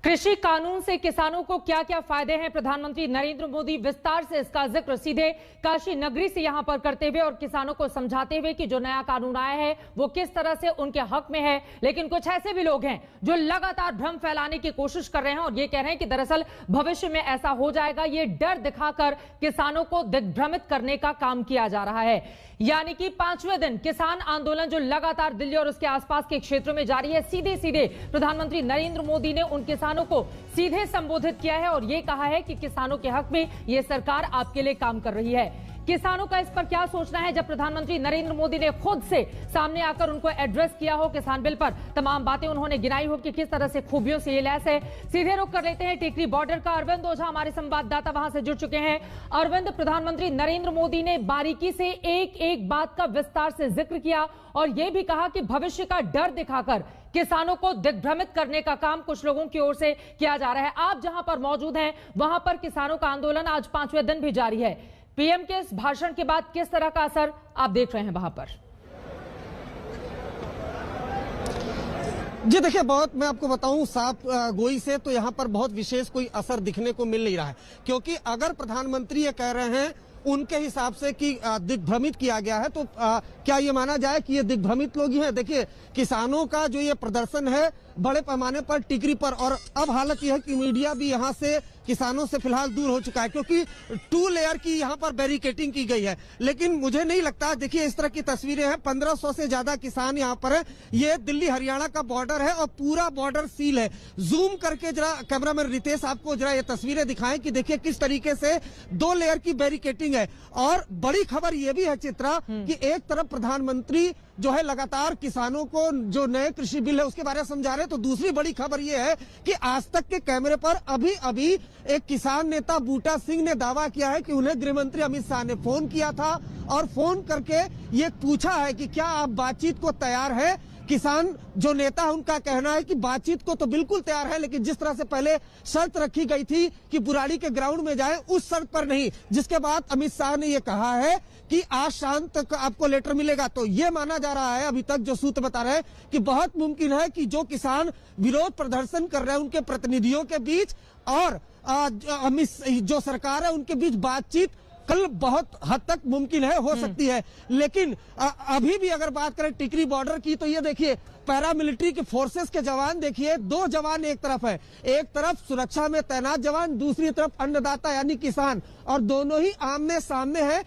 कृषि कानून से किसानों को क्या क्या फायदे हैं, प्रधानमंत्री नरेंद्र मोदी विस्तार से इसका जिक्र सीधे काशी नगरी से यहां पर करते हुए और किसानों को समझाते हुए कि जो नया कानून आया है वो किस तरह से उनके हक में है। लेकिन कुछ ऐसे भी लोग हैं जो लगातार भ्रम फैलाने की कोशिश कर रहे हैं और ये कह रहे हैं कि दरअसल भविष्य में ऐसा हो जाएगा। ये डर दिखाकर किसानों को दिग्भ्रमित करने का काम किया जा रहा है। यानी कि 5वें दिन किसान आंदोलन जो लगातार दिल्ली और उसके आसपास के क्षेत्रों में जारी है, सीधे सीधे प्रधानमंत्री नरेंद्र मोदी ने उन किसानों को सीधे संबोधित किया है और यह कहा है कि किसानों के हक में यह सरकार आपके लिए काम कर रही है। किसानों का इस पर क्या सोचना है जब प्रधानमंत्री नरेंद्र मोदी ने खुद से सामने आकर उनको एड्रेस किया हो किसान बिल पर, तमाम बातें उन्होंने गिनाई हो कि किस तरह से खूबियों से ये लैस है। सीधे रुख कर लेते हैं टिकरी बॉर्डर का। अरविंद ओझा हमारे संवाददाता वहां से जुड़ चुके हैं। अरविंद, प्रधानमंत्री नरेंद्र मोदी ने बारीकी से एक एक बात का विस्तार से जिक्र किया और यह भी कहा कि भविष्य का डर दिखाकर किसानों को दिग्भ्रमित करने का काम कुछ लोगों की ओर से किया जा रहा है। आप जहां पर मौजूद हैं वहां पर किसानों का आंदोलन आज 5वें दिन भी जारी है। पीएम के इस भाषण के बाद किस तरह का असर आप देख रहे हैं वहां पर? जी देखिए, बहुत मैं आपको बताऊं साफ गोई से तो यहाँ पर बहुत विशेष कोई असर दिखने को मिल नहीं रहा है, क्योंकि अगर प्रधानमंत्री ये कह रहे हैं उनके हिसाब से कि दिग्भ्रमित किया गया है तो क्या ये माना जाए कि ये दिग्भ्रमित लोग ही हैं? देखिए, किसानों का जो ये प्रदर्शन है बड़े पैमाने पर टिकरी पर, और अब हालत यह है कि मीडिया भी यहाँ से किसानों से फिलहाल दूर हो चुका है क्योंकि 2 लेयर की यहाँ पर बैरिकेटिंग की गई है। लेकिन मुझे नहीं लगता, देखिए इस तरह की तस्वीरें हैं, 1500 से ज्यादा किसान यहाँ पर है। ये दिल्ली हरियाणा का बॉर्डर है और पूरा बॉर्डर सील है। जूम करके जरा कैमरामैन रितेश आपको जरा ये तस्वीरें दिखाएं कि देखिए किस तरीके से 2 लेयर की बैरिकेटिंग है। और बड़ी खबर ये भी है चित्रा कि एक तरफ प्रधानमंत्री जो है लगातार किसानों को जो नए कृषि बिल है उसके बारे में समझा रहे हैं, तो दूसरी बड़ी खबर ये है कि आज तक के कैमरे पर अभी अभी एक किसान नेता बूटा सिंह ने दावा किया है कि उन्हें गृह मंत्री अमित शाह ने फोन किया था और फोन करके ये पूछा है कि क्या आप बातचीत को तैयार है। किसान जो नेता है उनका कहना है कि बातचीत को तो बिल्कुल तैयार है, लेकिन जिस तरह से पहले शर्त रखी गई थी कि बुराड़ी के ग्राउंड में जाए उस शर्त पर नहीं। जिसके बाद अमित शाह ने यह कहा है कि आज शाम तक आपको लेटर मिलेगा। तो ये माना जा रहा है, अभी तक जो सूत्र बता रहे हैं कि बहुत मुमकिन है कि जो किसान विरोध प्रदर्शन कर रहे हैं उनके प्रतिनिधियों के बीच और जो सरकार है उनके बीच बातचीत कल बहुत हद तक मुमकिन है, हो सकती है। लेकिन अभी भी अगर बात करें टिकरी बॉर्डर की तो ये देखिए पैरामिलिट्री के फोर्सेस के जवान देखिए, 2 जवान एक तरफ है, एक तरफ सुरक्षा में तैनात जवान, दूसरी तरफ अन्नदाता यानी किसान, और दोनों ही आमने सामने है।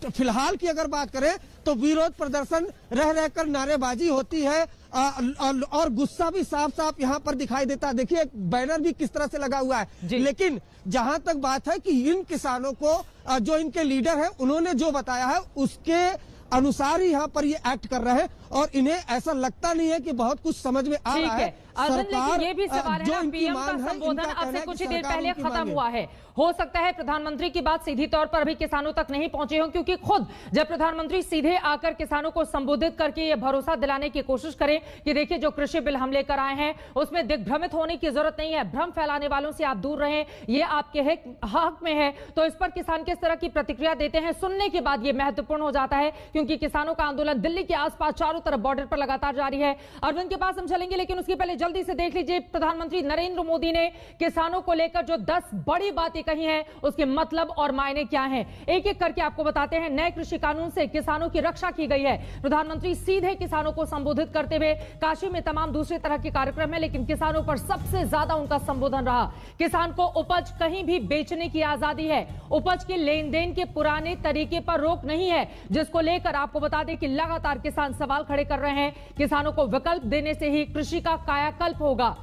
फिलहाल की अगर बात करें तो विरोध प्रदर्शन रह रहकर नारेबाजी होती है और गुस्सा भी साफ साफ यहाँ पर दिखाई देता है। देखिए बैनर भी किस तरह से लगा हुआ है। लेकिन जहां तक बात है कि इन किसानों को जो इनके लीडर है उन्होंने जो बताया है उसके अनुसार ही यहाँ पर ये एक्ट कर रहे हैं और इन्हें ऐसा लगता नहीं है कि बहुत कुछ समझ में आ रहा है। सरकार ये भी सवाल है ना, पीएम का संबोधन अब से कुछ ही देर पहले खत्म हुआ है। हो सकता है प्रधानमंत्री की बात सीधी तौर पर अभी किसानों तक नहीं पहुंची हो, क्योंकि खुद जब प्रधानमंत्री सीधे आकर किसानों को संबोधित करके ये भरोसा दिलाने की कोशिश करें कि देखिए जो कृषि बिल हम लेकर आए हैं उसमें दिग्भ्रमित होने की जरूरत नहीं है, भ्रम फैलाने वालों से आप दूर रहें, ये आपके हक में है, तो इस पर किसान किस तरह की प्रतिक्रिया देते हैं सुनने के बाद ये महत्वपूर्ण हो जाता है, क्योंकि किसानों का आंदोलन दिल्ली के आसपास चारों तरफ बॉर्डर पर लगातार जारी है। अरविंद के पास हम चलेंगे, लेकिन उसके पहले जल्दी से देख लीजिए प्रधानमंत्री नरेंद्र मोदी ने किसानों को लेकर जो 10 बड़ी बातें कही हैं उसके मतलब और मायने क्या हैं, एक एक करके आपको बताते हैं। नए कृषि कानून से किसानों की रक्षा की गई है। प्रधानमंत्री सीधे किसानों को संबोधित करते हुए, काशी में तमाम दूसरे तरह के कार्यक्रम है लेकिन किसानों पर सबसे ज्यादा उनका संबोधन रहा। किसान को उपज कहीं भी बेचने की आजादी है, उपज के लेन देन के पुराने तरीके पर रोक नहीं है, जिसको लेकर आपको बता दें कि लगातार किसान सवाल खड़े कर रहे हैं। किसानों को विकल्प देने से ही कृषि का कायाकल्प होगा।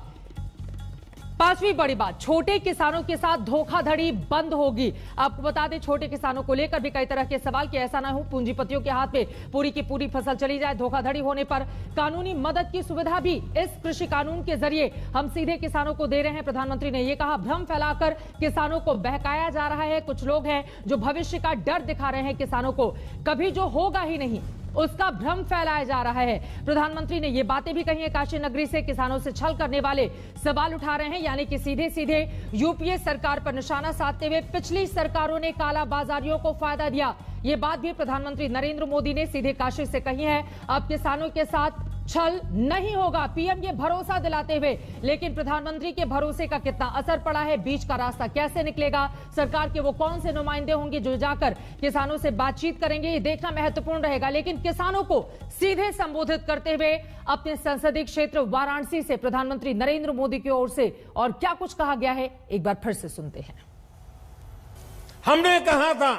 5वीं बड़ी बात, छोटे किसानों के साथ धोखाधड़ी बंद होगी। आपको बता दें छोटे किसानों को लेकर भी कई तरह के सवाल कि ऐसा ना हो पूंजीपतियों के हाथ में पूरी की पूरी फसल चली जाए। धोखाधड़ी होने पर कानूनी मदद की सुविधा भी इस कृषि कानून के जरिए हम सीधे किसानों को दे रहे हैं। प्रधानमंत्री ने यह कहा भ्रम फैलाकर किसानों को बहकाया जा रहा है। कुछ लोग हैं जो भविष्य का डर दिखा रहे हैं किसानों को, कभी जो होगा ही नहीं उसका भ्रम फैलाया जा रहा है। प्रधानमंत्री ने ये बातें भी कही है, काशी नगरी से किसानों से छल करने वाले सवाल उठा रहे हैं, यानी कि सीधे सीधे यूपीए सरकार पर निशाना साधते हुए पिछली सरकारों ने काला बाजारियों को फायदा दिया। ये बात भी प्रधानमंत्री नरेंद्र मोदी ने सीधे काशी से कही है। अब किसानों के साथ छल नहीं होगा, पीएम ये भरोसा दिलाते हुए। लेकिन प्रधानमंत्री के भरोसे का कितना असर पड़ा है, बीच का रास्ता कैसे निकलेगा, सरकार के वो कौन से नुमाइंदे होंगे जो जाकर किसानों से बातचीत करेंगे, ये देखना महत्वपूर्ण रहेगा। लेकिन किसानों को सीधे संबोधित करते हुए अपने संसदीय क्षेत्र वाराणसी से प्रधानमंत्री नरेंद्र मोदी की ओर से और क्या कुछ कहा गया है, एक बार फिर से सुनते हैं। हमने कहा था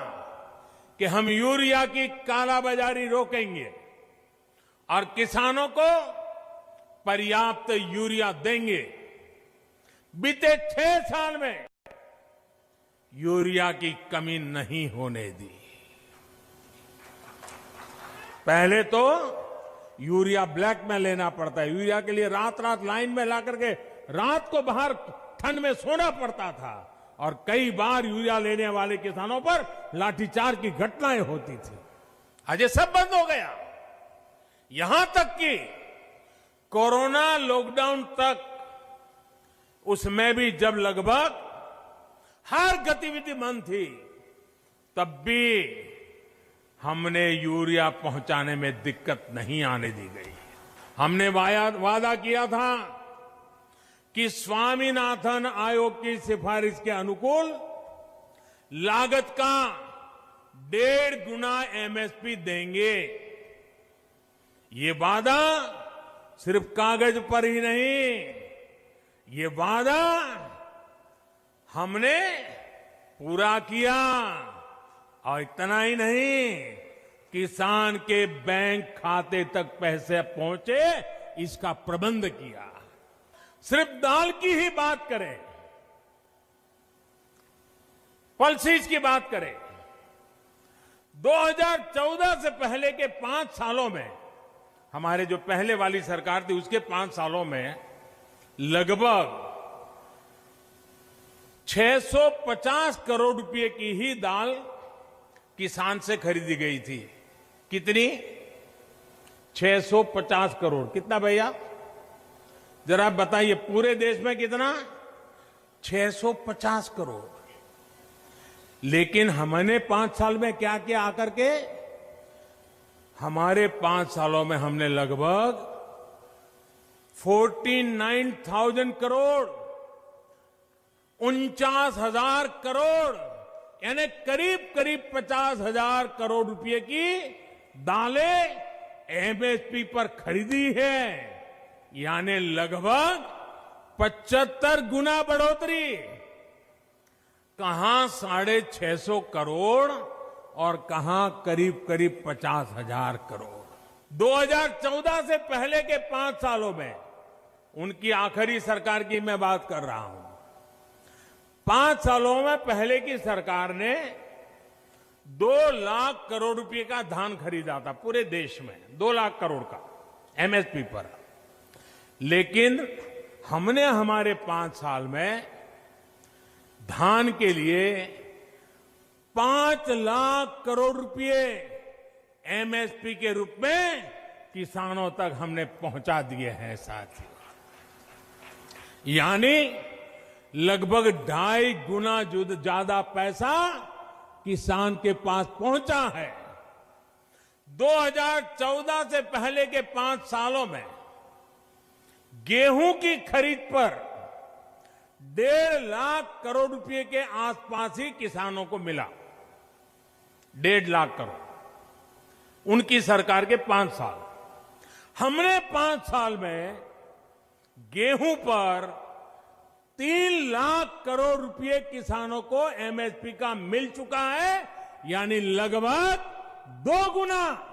कि हम यूरिया की कालाबाजारी रोकेंगे और किसानों को पर्याप्त यूरिया देंगे। बीते 6 साल में यूरिया की कमी नहीं होने दी। पहले तो यूरिया ब्लैक में लेना पड़ता है, यूरिया के लिए रात रात लाइन में ला करके रात को बाहर ठंड में सोना पड़ता था और कई बार यूरिया लेने वाले किसानों पर लाठीचार्ज की घटनाएं होती थी। आज ये सब बंद हो गया। यहां तक कि कोरोना लॉकडाउन तक उसमें भी जब लगभग हर गतिविधि बंद थी, तब भी हमने यूरिया पहुंचाने में दिक्कत नहीं आने दी गई। हमने वादा किया था कि स्वामीनाथन आयोग की सिफारिश के अनुकूल लागत का 1.5 गुना एमएसपी देंगे। ये वादा सिर्फ कागज पर ही नहीं, ये वादा हमने पूरा किया। और इतना ही नहीं, किसान के बैंक खाते तक पैसे पहुंचे, इसका प्रबंध किया। सिर्फ दाल की ही बात करें, पल्सेस की बात करें, 2014 से पहले के 5 सालों में, हमारे जो पहले वाली सरकार थी उसके 5 सालों में लगभग 650 करोड़ रुपए की ही दाल किसान से खरीदी गई थी। कितनी? 650 करोड़। कितना भैया, जरा बताइए, पूरे देश में कितना? 650 करोड़। लेकिन हमने 5 साल में क्या किया आकर के? हमारे 5 सालों में हमने लगभग 49,000 करोड़, 49,000 करोड़, यानी करीब करीब 50,000 करोड़ रुपए की दालें एमएसपी पर खरीदी है। यानी लगभग 75 गुना बढ़ोतरी। कहां 650 करोड़ और कहां करीब करीब 50,000 करोड़। 2014 से पहले के 5 सालों में, उनकी आखिरी सरकार की मैं बात कर रहा हूं, 5 सालों में पहले की सरकार ने 2 लाख करोड़ रुपए का धान खरीदा था पूरे देश में, 2 लाख करोड़ का एमएसपी पर। लेकिन हमने हमारे 5 साल में धान के लिए 5 लाख करोड़ रुपए एमएसपी के रूप में किसानों तक हमने पहुंचा दिए हैं साथियों। यानी लगभग 2.5 गुना ज्यादा पैसा किसान के पास पहुंचा है। 2014 से पहले के 5 सालों में गेहूं की खरीद पर 1.5 लाख करोड़ रुपए के आसपास ही किसानों को मिला। 1.5 लाख करोड़ उनकी सरकार के 5 साल। हमने 5 साल में गेहूं पर 3 लाख करोड़ रुपए किसानों को एमएसपी का मिल चुका है, यानी लगभग 2 गुना।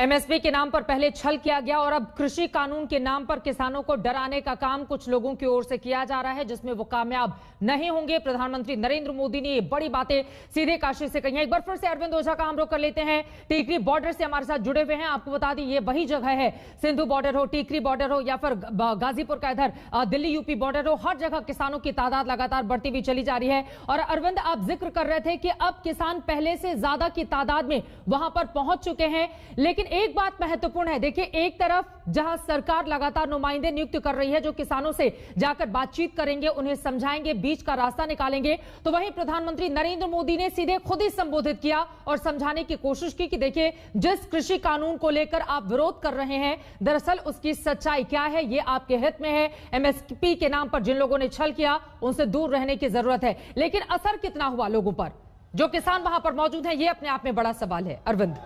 एमएसपी के नाम पर पहले छल किया गया और अब कृषि कानून के नाम पर किसानों को डराने का काम कुछ लोगों की ओर से किया जा रहा है, जिसमें वो कामयाब नहीं होंगे। प्रधानमंत्री नरेंद्र मोदी ने ये बड़ी बातें सीधे काशी से कही हैं। एक बार फिर से अरविंद ओझा का हम रुख कर लेते हैं। टीकरी बॉर्डर से हमारे साथ जुड़े हुए हैं। आपको बता दें, ये वही जगह है, सिंधु बॉर्डर हो, टीकरी बॉर्डर हो या फिर गाजीपुर का इधर दिल्ली यूपी बॉर्डर हो, हर जगह किसानों की तादाद लगातार बढ़ती हुई चली जा रही है। और अरविंद, आप जिक्र कर रहे थे कि अब किसान पहले से ज्यादा की तादाद में वहां पर पहुंच चुके हैं, लेकिन लेकिन एक बात महत्वपूर्ण है, देखिए एक तरफ जहां सरकार लगातार नुमाइंदे नियुक्त कर रही है जो किसानों से जाकर बातचीत करेंगे, उन्हें समझाएंगे, बीच का रास्ता निकालेंगे, तो वहीं प्रधानमंत्री नरेंद्र मोदी ने सीधे खुद ही संबोधित किया और समझाने की कोशिश की कि देखिए जिस कृषि कानून को लेकर आप विरोध कर रहे हैं, दरअसल उसकी सच्चाई क्या है, ये आपके हित में है। एमएसपी के नाम पर जिन लोगों ने छल किया उनसे दूर रहने की जरूरत है। लेकिन असर कितना हुआ लोगों पर, जो किसान वहां पर मौजूद हैं, ये अपने आप में बड़ा सवाल है। अरविंद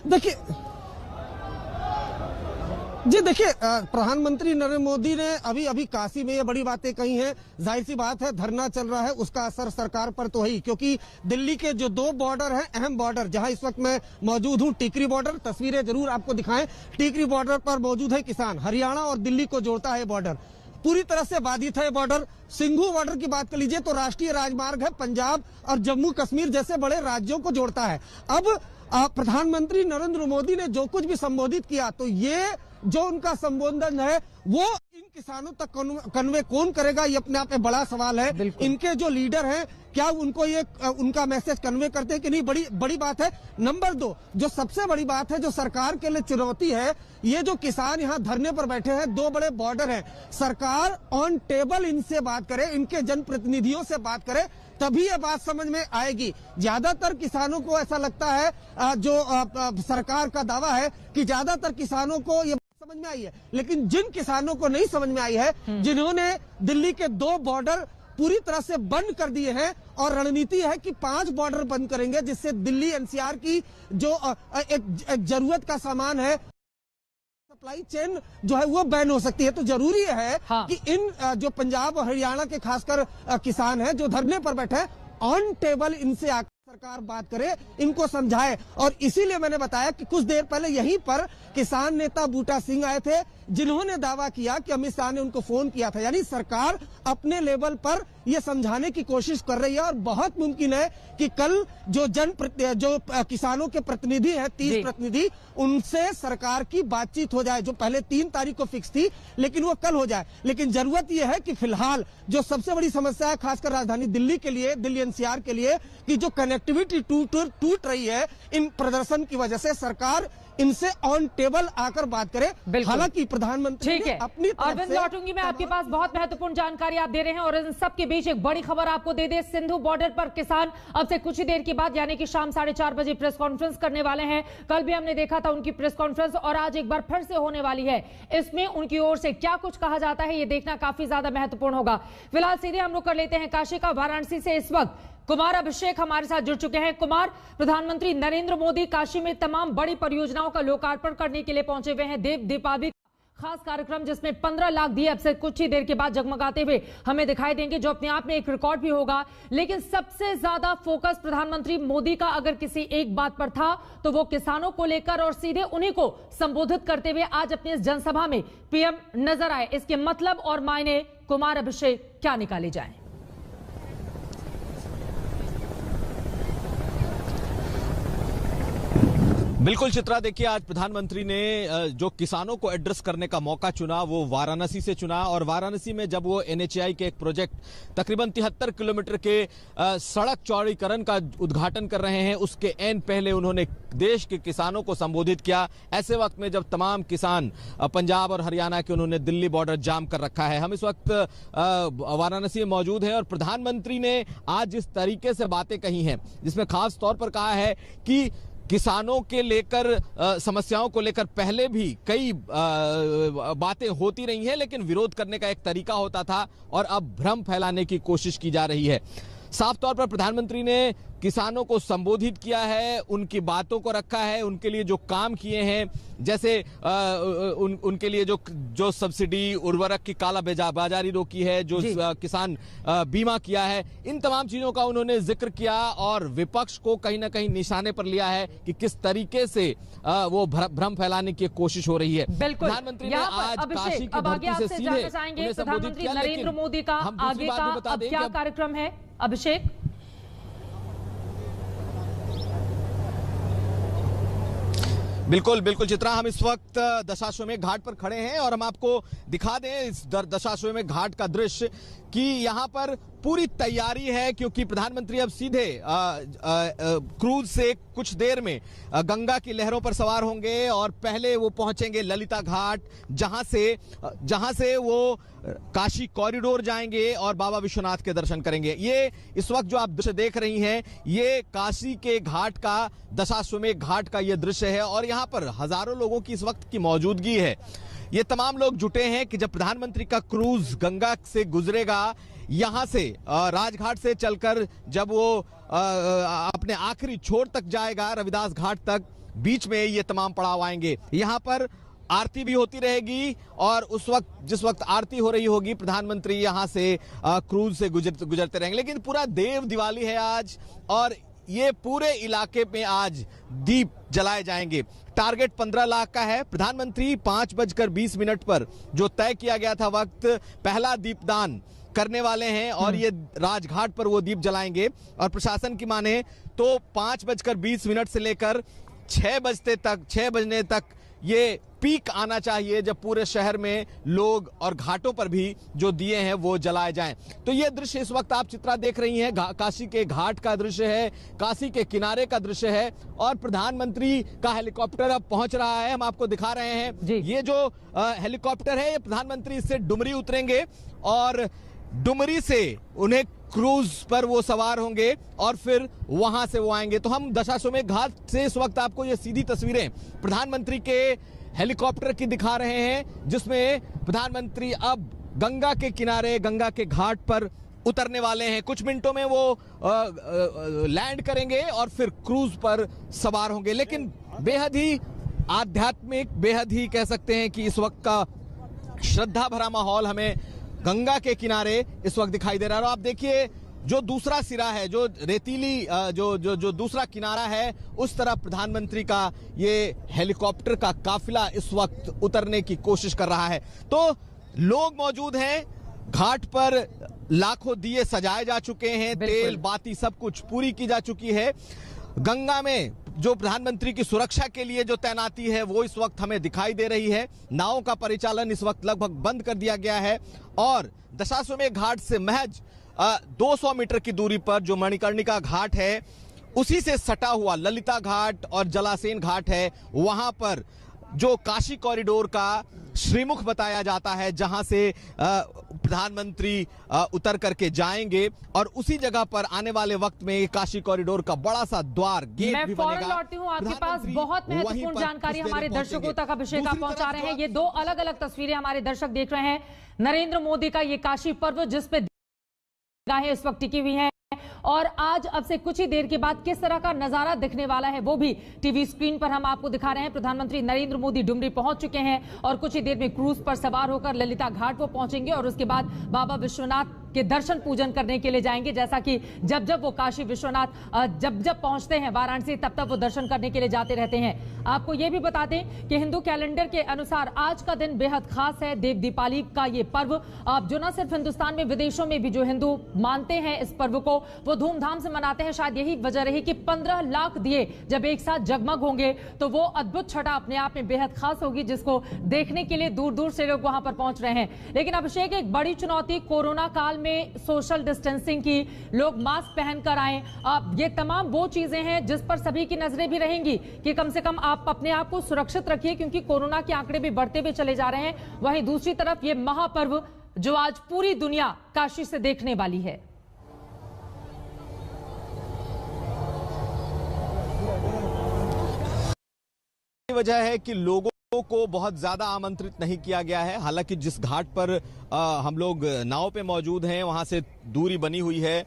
देखिए प्रधानमंत्री नरेंद्र मोदी ने अभी काशी में ये बड़ी बातें कही हैं। जाहिर सी बात है, धरना चल रहा है, उसका असर सरकार पर तो है ही, क्योंकि दिल्ली के जो 2 बॉर्डर हैं, अहम बॉर्डर, जहां इस वक्त मैं मौजूद हूं, टीकरी बॉर्डर, तस्वीरें जरूर आपको दिखाएं, टीकरी बॉर्डर पर मौजूद है किसान। हरियाणा और दिल्ली को जोड़ता है बॉर्डर, पूरी तरह से बाधित है बॉर्डर। सिंघू बॉर्डर की बात कर लीजिए तो राष्ट्रीय राजमार्ग है, पंजाब और जम्मू कश्मीर जैसे बड़े राज्यों को जोड़ता है। अब प्रधानमंत्री नरेंद्र मोदी ने जो कुछ भी संबोधित किया, तो ये जो उनका संबोधन है वो इन किसानों तक कन्वे कौन करेगा, ये अपने आप में बड़ा सवाल है। इनके जो लीडर हैं, क्या उनको ये उनका मैसेज कन्वे करते हैं कि नहीं, बड़ी बात है। नंबर 2, जो सबसे बड़ी बात है, जो सरकार के लिए चुनौती है, ये जो किसान यहाँ धरने पर बैठे हैं, 2 बड़े बॉर्डर हैं, सरकार ऑन टेबल इनसे बात करे, इनके जनप्रतिनिधियों से बात करे, तभी ये बात समझ में आएगी। ज्यादातर किसानों को ऐसा लगता है, जो सरकार का दावा है कि ज्यादातर किसानों को ये समझ में आई है, लेकिन जिन किसानों को नहीं समझ में आई है, जिन्होंने दिल्ली के 2 बॉर्डर पूरी तरह से बंद कर दिए हैं और रणनीति है कि 5 बॉर्डर बंद करेंगे, जिससे दिल्ली एनसीआर की जो एक जरूरत का सामान है, सप्लाई चेन जो है वो बैन हो सकती है। तो जरूरी है कि इन जो पंजाब और हरियाणा के खासकर किसान हैं जो धरने पर बैठे हैं, ऑन टेबल इनसे आकर सरकार बात करे, इनको समझाए। और इसीलिए मैंने बताया कि कुछ देर पहले यहीं पर किसान नेता बूटा सिंह आए थे, जिन्होंने दावा किया कि अमित शाह ने उनको फोन किया था। यानी सरकार अपने लेवल पर यह समझाने की कोशिश कर रही है और बहुत मुमकिन है कि कल जो किसानों के प्रतिनिधि हैं, 30 प्रतिनिधि, उनसे सरकार की बातचीत हो जाए, जो पहले 3 तारीख को फिक्स थी, लेकिन वो कल हो जाए। लेकिन जरूरत यह है कि फिलहाल जो सबसे बड़ी समस्या है, खासकर राजधानी दिल्ली के लिए, दिल्ली एनसीआर के लिए, कि जो कनेक्टिविटी टूट रही है इन प्रदर्शन की वजह से, सरकार इनसे ऑन टेबल आकर बात करे। हालांकि प्रधानमंत्री ठीक है, अपनी अरविंद लौटूंगी मैं आपके पास, बहुत महत्वपूर्ण जानकारी आप दे रहे हैं। और इन सब के बीच एक बड़ी खबर आपको दे दे, सिंधु बॉर्डर पर किसान अब से कुछ ही देर के बाद यानी कि शाम 4:30 बजे प्रेस कॉन्फ्रेंस करने वाले हैं। कल भी हमने देखा था उनकी प्रेस कॉन्फ्रेंस, और आज एक बार फिर से होने वाली है। इसमें उनकी ओर से क्या कुछ कहा जाता है, ये देखना काफी ज्यादा महत्वपूर्ण होगा। फिलहाल सीधे हम लोग कर लेते हैं काशी का। वाराणसी से इस वक्त कुमार अभिषेक हमारे साथ जुड़ चुके हैं। कुमार, प्रधानमंत्री नरेंद्र मोदी काशी में तमाम बड़ी परियोजनाओं का लोकार्पण करने के लिए पहुंचे हुए हैं। दीपावली खास कार्यक्रम जिसमें 15 लाख दिए अब से कुछ ही देर के बाद जगमगाते हुए हमें दिखाई देंगे, जो अपने आप में एक रिकॉर्ड भी होगा। लेकिन सबसे ज्यादा फोकस प्रधानमंत्री मोदी का अगर किसी एक बात पर था तो वो किसानों को लेकर, और सीधे उन्हीं को संबोधित करते हुए आज अपनी इस जनसभा में पीएम नजर आए। इसके मतलब और मायने कुमार अभिषेक क्या निकाले जाए? बिल्कुल चित्रा, देखिए आज प्रधानमंत्री ने जो किसानों को एड्रेस करने का मौका चुना वो वाराणसी से चुना, और वाराणसी में जब वो एनएचएआई के एक प्रोजेक्ट तकरीबन 73 किलोमीटर के सड़क चौड़ीकरण का उद्घाटन कर रहे हैं, उसके एन पहले उन्होंने देश के किसानों को संबोधित किया। ऐसे वक्त में जब तमाम किसान पंजाब और हरियाणा के, उन्होंने दिल्ली बॉर्डर जाम कर रखा है। हम इस वक्त वाराणसी में मौजूद हैं और प्रधानमंत्री ने आज जिस तरीके से बातें कही हैं, जिसमें खास तौर पर कहा है कि किसानों के लेकर समस्याओं को लेकर पहले भी कई बातें होती रही हैं, लेकिन विरोध करने का एक तरीका होता था और अब भ्रम फैलाने की कोशिश की जा रही है। साफ तौर पर प्रधानमंत्री ने किसानों को संबोधित किया है, उनकी बातों को रखा है, उनके लिए जो काम किए हैं, जैसे उनके लिए जो सब्सिडी, उर्वरक की काला बाजारी रोकी है, जो किसान बीमा किया है, इन तमाम चीजों का उन्होंने जिक्र किया और विपक्ष को कहीं ना कहीं निशाने पर लिया है कि किस तरीके से वो भ्रम फैलाने की कोशिश हो रही है। प्रधानमंत्री ने आज काशी की धरती से सीधे उन्हें संबोधित किया। नरेंद्र मोदी का आगे का अब क्या कार्यक्रम है अभिषेक? बिल्कुल बिल्कुल चित्रा, हम इस वक्त दशाश्वमेध घाट पर खड़े हैं और हम आपको दिखा दें इस दशाश्वमेध घाट का दृश्य कि यहाँ पर पूरी तैयारी है, क्योंकि प्रधानमंत्री अब सीधे क्रूज से कुछ देर में गंगा की लहरों पर सवार होंगे और पहले वो पहुंचेंगे ललिता घाट, जहां से वो काशी कॉरिडोर जाएंगे और बाबा विश्वनाथ के दर्शन करेंगे। ये इस वक्त जो आप दृश्य देख रही हैं, ये काशी के घाट का, दशाश्वमेध घाट का ये दृश्य है और यहाँ पर हजारों लोगों की इस वक्त की मौजूदगी है। ये तमाम लोग जुटे हैं कि जब प्रधानमंत्री का क्रूज गंगा से गुजरेगा, यहां से राजघाट से चलकर जब वो अपने आखिरी छोर तक जाएगा, रविदास घाट तक, बीच में ये तमाम पड़ाव आएंगे। यहां पर आरती भी होती रहेगी और उस वक्त, जिस वक्त आरती हो रही होगी, प्रधानमंत्री यहां से क्रूज से गुजरते रहेंगे। लेकिन पूरा देव दिवाली है आज और ये पूरे इलाके में आज दीप जलाए जाएंगे। टारगेट 15 लाख का है। प्रधानमंत्री 5:20 पर जो तय किया गया था वक्त, पहला दीपदान करने वाले हैं और ये राजघाट पर वो दीप जलाएंगे। और प्रशासन की माने तो 5:20 से लेकर 6 बजने तक ये पीक आना चाहिए, जब पूरे शहर में लोग और घाटों पर भी जो दिए हैं वो जलाए जाएं। तो ये दृश्य इस वक्त आप चित्रा देख रही हैं, काशी के घाट का दृश्य है, काशी के किनारे का दृश्य है और प्रधानमंत्री का हेलीकॉप्टर अब पहुंच रहा है। हम आपको दिखा रहे हैं ये जो हेलीकॉप्टर है, ये प्रधानमंत्री इससे डुमरी उतरेंगे और डुमरी से उन्हें क्रूज पर वो सवार होंगे और फिर वहां से वो आएंगे। तो हम दशाश्वमेध घाट से इस वक्त आपको ये सीधी तस्वीरें प्रधानमंत्री के हेलीकॉप्टर की दिखा रहे हैं, जिसमें प्रधानमंत्री अब गंगा के किनारे, गंगा के घाट पर उतरने वाले हैं। कुछ मिनटों में वो लैंड करेंगे और फिर क्रूज पर सवार होंगे। लेकिन बेहद ही आध्यात्मिक, बेहद ही कह सकते हैं कि इस वक्त का श्रद्धा भरा माहौल हमें गंगा के किनारे इस वक्त दिखाई दे रहा है। और आप देखिए, जो दूसरा सिरा है, जो रेतीली जो दूसरा किनारा है, उस तरफ प्रधानमंत्री का ये हेलीकॉप्टर का काफिला इस वक्त उतरने की कोशिश कर रहा है। तो लोग मौजूद हैं घाट पर, लाखों दिए सजाए जा चुके हैं, तेल बाती सब कुछ पूरी की जा चुकी है। गंगा में जो प्रधानमंत्री की सुरक्षा के लिए जो तैनाती है वो इस वक्त हमें दिखाई दे रही है। नावों का परिचालन इस वक्त लगभग बंद कर दिया गया है और दशाश्वमेध घाट से महज 200 मीटर की दूरी पर जो मणिकर्णिका घाट है, उसी से सटा हुआ ललिता घाट और जलासेन घाट है, वहां पर जो काशी कॉरिडोर का श्रीमुख बताया जाता है, जहां से प्रधानमंत्री उतर करके जाएंगे और उसी जगह पर आने वाले वक्त में काशी कॉरिडोर का बड़ा सा द्वार, गेट भी बनेगा। मैं फौरन लौटती हूं, आपके पास बहुत महत्वपूर्ण जानकारी हमारे दर्शकों तक अभिषेक आप पहुंचा रहे हैं। ये दो अलग अलग तस्वीरें हमारे दर्शक देख रहे हैं। नरेंद्र मोदी का ये काशी पर्व, जिसपे निगाहें इस वक्त टिकी हुई हैं और आज अब से कुछ ही देर के बाद किस तरह का नजारा दिखने वाला है वो भी टीवी स्क्रीन पर हम आपको दिखा रहे हैं। प्रधानमंत्री नरेंद्र मोदी डुमरी पहुंच चुके हैं और कुछ ही देर में क्रूज पर सवार होकर ललिता घाट वो पहुंचेंगे और उसके बाद बाबा विश्वनाथ के दर्शन पूजन करने के लिए जाएंगे। जैसा कि जब जब वो काशी विश्वनाथ जब पहुंचते हैं वाराणसी, तब तब वो दर्शन करने के लिए जाते रहते हैं। आपको ये भी बता दें कि हिंदू कैलेंडर के अनुसार आज का दिन बेहद खास है। देव दीपावली का ये पर्व जो न सिर्फ हिंदुस्तान में, विदेशों में भी जो हिंदू मानते हैं इस पर्व को, वो धूमधाम से मनाते हैं। शायद यही वजह रही कि 15 लाख दिए जब एक साथ जगमग होंगे तो वो अद्भुत छटा अपने आप में बेहद खास होगी, जिसको देखने के लिए दूर दूर से लोग वहां पर पहुंच रहे हैं। लेकिन अभिषेक, एक बड़ी चुनौती कोरोना काल में सोशल डिस्टेंसिंग की, लोग मास्क पहनकर आए, ये तमाम वो चीजें हैं जिस पर सभी की नजरें भी रहेंगी कि कम से कम आप अपने आप को सुरक्षित रखिए, क्योंकि कोरोना के आंकड़े भी बढ़ते हुए चले जा रहे हैं। वहीं दूसरी तरफ ये महापर्व जो आज पूरी दुनिया काशी से देखने वाली है। वजह है कि लोगों को बहुत ज्यादा आमंत्रित नहीं किया गया है। हालांकि जिस घाट पर हम लोग नाव पे मौजूद हैं, वहां से दूरी बनी हुई है।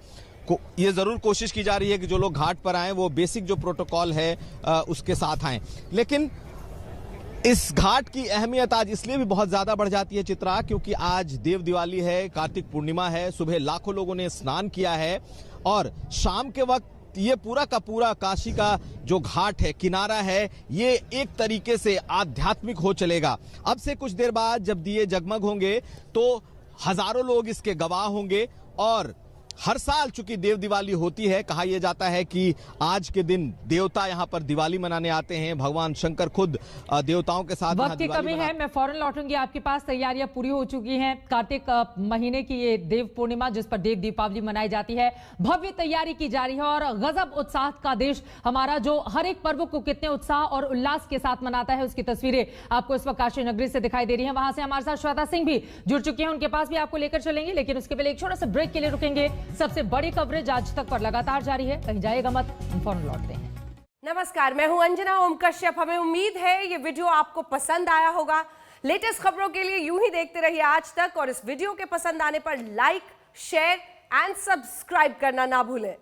ये जरूर कोशिश की जा रही है कि जो लोग घाट पर आए वो बेसिक जो प्रोटोकॉल है उसके साथ आए। लेकिन इस घाट की अहमियत आज इसलिए भी बहुत ज्यादा बढ़ जाती है चित्रा, क्योंकि आज देव दिवाली है, कार्तिक पूर्णिमा है। सुबह लाखों लोगों ने स्नान किया है और शाम के वक्त ये पूरा का पूरा काशी का जो घाट है, किनारा है, ये एक तरीके से आध्यात्मिक हो चलेगा। अब से कुछ देर बाद जब दिए जगमग होंगे तो हजारों लोग इसके गवाह होंगे और हर साल चूंकि देव दिवाली होती है, कहा यह जाता है कि आज के दिन देवता यहाँ पर दिवाली मनाने आते हैं। भगवान शंकर खुद देवताओं के साथ वक्त की कमी है, मैं फौरन लौटूंगी आपके पास। तैयारियां पूरी हो चुकी हैं। कार्तिक महीने की ये देव पूर्णिमा जिस पर देव दीपावली मनाई जाती है, भव्य तैयारी की जा रही है और गजब उत्साह का देश हमारा, जो हर एक पर्व को कितने उत्साह और उल्लास के साथ मनाता है, उसकी तस्वीरें आपको इस वक्त काशी नगरी से दिखाई दे रही हैं। वहां से हमारे साथ श्वेता सिंह भी जुड़ चुकी हैं, उनके पास भी आपको लेकर चलेंगे, लेकिन उसके पहले एक छोटा सा ब्रेक के लिए रुकेंगे। सबसे बड़ी कवरेज आज तक पर लगातार जारी है, कहीं जाएगा मत, हम फौरन लौटते हैं। नमस्कार, मैं हूं अंजना ओम कश्यप। हमें उम्मीद है ये वीडियो आपको पसंद आया होगा। लेटेस्ट खबरों के लिए यूं ही देखते रहिए आज तक, और इस वीडियो के पसंद आने पर लाइक, शेयर एंड सब्सक्राइब करना ना भूलें।